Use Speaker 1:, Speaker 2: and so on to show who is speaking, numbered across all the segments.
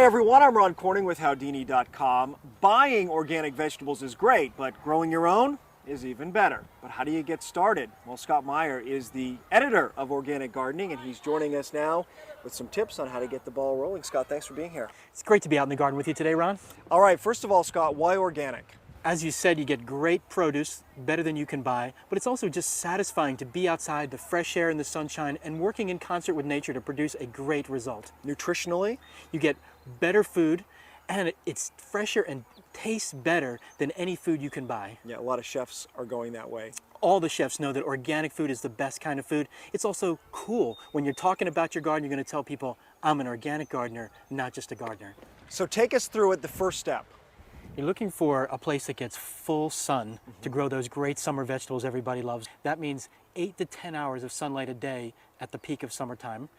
Speaker 1: everyone, I'm Ron Corning with Howdini.com. Buying organic vegetables is great, but growing your own is even better. But how do you get started? Well, Scott Meyer is the editor of Organic Gardening, and he's joining us now with some tips on how to get the ball rolling. Scott, thanks for being here.
Speaker 2: It's great to be out in the garden with you today, Ron.
Speaker 1: All right, first of all, Scott, why organic?
Speaker 2: As you said, you get great produce, better than you can buy, but it's also just satisfying to be outside, the fresh air and the sunshine, and working in concert with nature to produce a great result.
Speaker 1: Nutritionally?
Speaker 2: You get better food, and it's fresher and tastes better than any food you can buy.
Speaker 1: Yeah, a lot of chefs are going that way.
Speaker 2: All the chefs know that organic food is the best kind of food. It's also cool. When you're talking about your garden, you're going to tell people, I'm an organic gardener, not just a gardener.
Speaker 1: So take us through it, the first step.
Speaker 2: You're looking for a place that gets full sun to grow those great summer vegetables everybody loves. That means 8 to 10 hours of sunlight a day at the peak of summertime.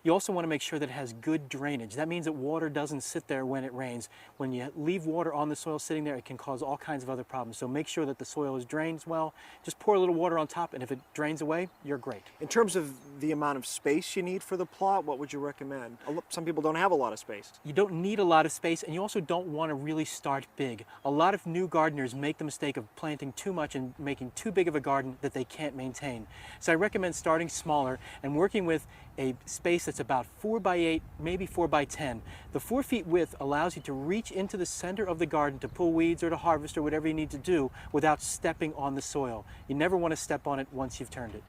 Speaker 2: You also want to make sure that it has good drainage. That means that water doesn't sit there when it rains. When you leave water on the soil sitting there, it can cause all kinds of other problems. So make sure that the soil is drained well. Just pour a little water on top, and if it drains away, you're great.
Speaker 1: In terms of the amount of space you need for the plot, what would you recommend? Some people don't have a lot of space.
Speaker 2: You don't need a lot of space, and you also don't want to really start big. A lot of new gardeners make the mistake of planting too much and making too big of a garden that they can't maintain. So I recommend starting smaller and working with a space that's about 4 by 8, maybe 4 by 10. The 4 feet width allows you to reach into the center of the garden to pull weeds or to harvest or whatever you need to do without stepping on the soil. You never want to step on it once you've turned it.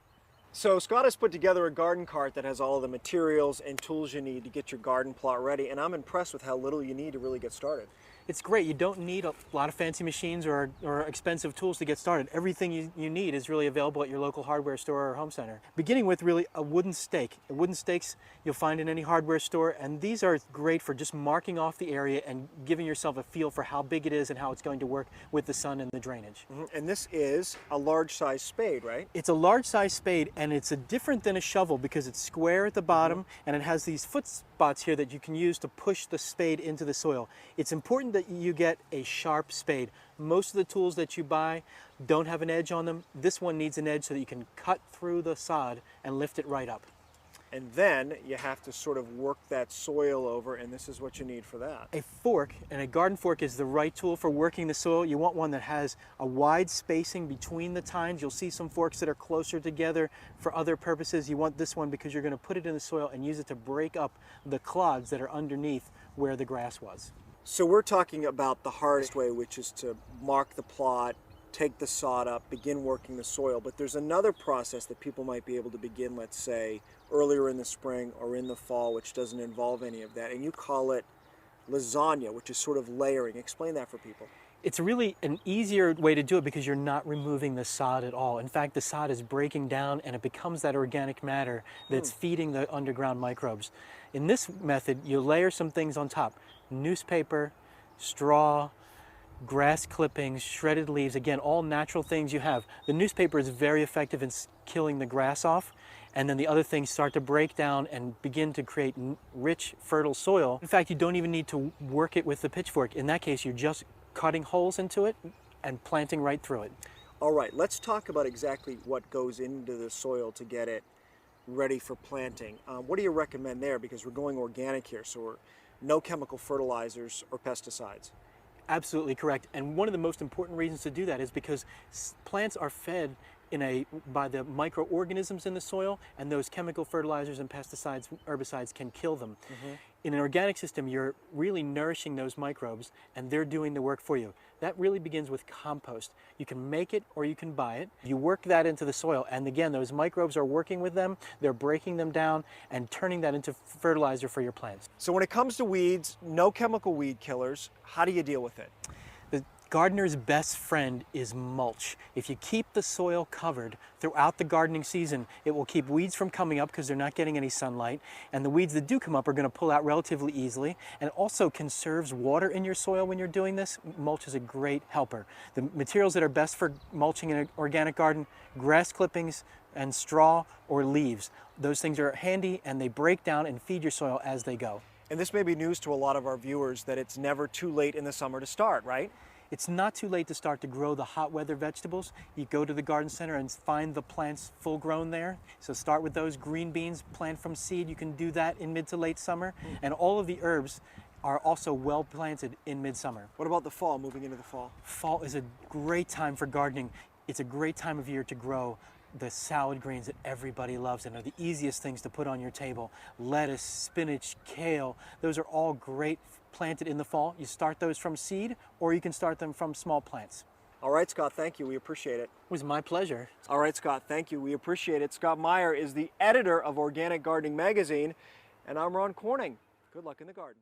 Speaker 1: So Scott has put together a garden cart that has all of the materials and tools you need to get your garden plot ready, and I'm impressed with how little you need to really get started.
Speaker 2: It's great. You don't need a lot of fancy machines or expensive tools to get started. Everything you need is really available at your local hardware store or home center. Beginning with really a wooden stake. Wooden stakes you'll find in any hardware store, and these are great for just marking off the area and giving yourself a feel for how big it is and how it's going to work with the sun and the drainage.
Speaker 1: And this is a large size spade, right?
Speaker 2: It's a large size spade, and it's different than a shovel because it's square at the bottom and it has these foot spots here that you can use to push the spade into the soil. It's important that you get a sharp spade. Most of the tools that you buy don't have an edge on them. This one needs an edge so that you can cut through the sod and lift it right up.
Speaker 1: And then you have to sort of work that soil over, and this is what you need for that.
Speaker 2: A fork, and a garden fork is the right tool for working the soil. You want one that has a wide spacing between the tines. You'll see some forks that are closer together for other purposes. You want this one because you're going to put it in the soil and use it to break up the clods that are underneath where the grass was.
Speaker 1: So we're talking about the hardest way, which is to mark the plot, take the sod up, begin working the soil. But there's another process that people might be able to begin, let's say, earlier in the spring or in the fall, which doesn't involve any of that. And you call it lasagna, which is sort of layering. Explain that for people.
Speaker 2: It's really an easier way to do it because you're not removing the sod at all. In fact, the sod is breaking down and it becomes that organic matter that's feeding the underground microbes. In this method, you layer some things on top. Newspaper, straw, grass clippings, shredded leaves, again, all natural things you have. The newspaper is very effective in killing the grass off, and then the other things start to break down and begin to create rich, fertile soil. In fact, you don't even need to work it with the pitchfork. In that case, you're just cutting holes into it and planting right through it.
Speaker 1: All right, let's talk about exactly what goes into the soil to get it ready for planting. What do you recommend there? Because we're going organic here, so we're no chemical fertilizers or pesticides.
Speaker 2: Absolutely correct. And one of the most important reasons to do that is because plants are fed by the microorganisms in the soil, and those chemical fertilizers and pesticides, herbicides can kill them. In an organic system, you're really nourishing those microbes, and they're doing the work for you. That really begins with compost. You can make it or you can buy it. You work that into the soil, and again, those microbes are working with them, they're breaking them down and turning that into fertilizer for your plants.
Speaker 1: So when it comes to weeds, no chemical weed killers, how do you deal with it?
Speaker 2: The gardener's best friend is mulch. If you keep the soil covered throughout the gardening season, it will keep weeds from coming up because they're not getting any sunlight, and the weeds that do come up are going to pull out relatively easily, and it also conserves water in your soil when you're doing this. Mulch is a great helper. The materials that are best for mulching in an organic garden: grass clippings and straw or leaves. Those things are handy and they break down and feed your soil as they go.
Speaker 1: And this may be news to a lot of our viewers that it's never too late in the summer to start, right?
Speaker 2: It's not too late to start to grow the hot weather vegetables. You go to the garden center and find the plants full grown there. So start with those green beans, plant from seed. You can do that in mid to late summer. And all of the herbs are also well planted in midsummer.
Speaker 1: What about the fall, moving into the fall?
Speaker 2: Fall is a great time for gardening. It's a great time of year to grow the salad greens that everybody loves and are the easiest things to put on your table. Lettuce, spinach, kale, those are all great planted in the fall. You start those from seed, or you can start them from small plants.
Speaker 1: All right, Scott, thank you. We appreciate it.
Speaker 2: It was my pleasure.
Speaker 1: All right, Scott, thank you. We appreciate it. Scott Meyer is the editor of Organic Gardening Magazine, and I'm Ron Corning. Good luck in the garden.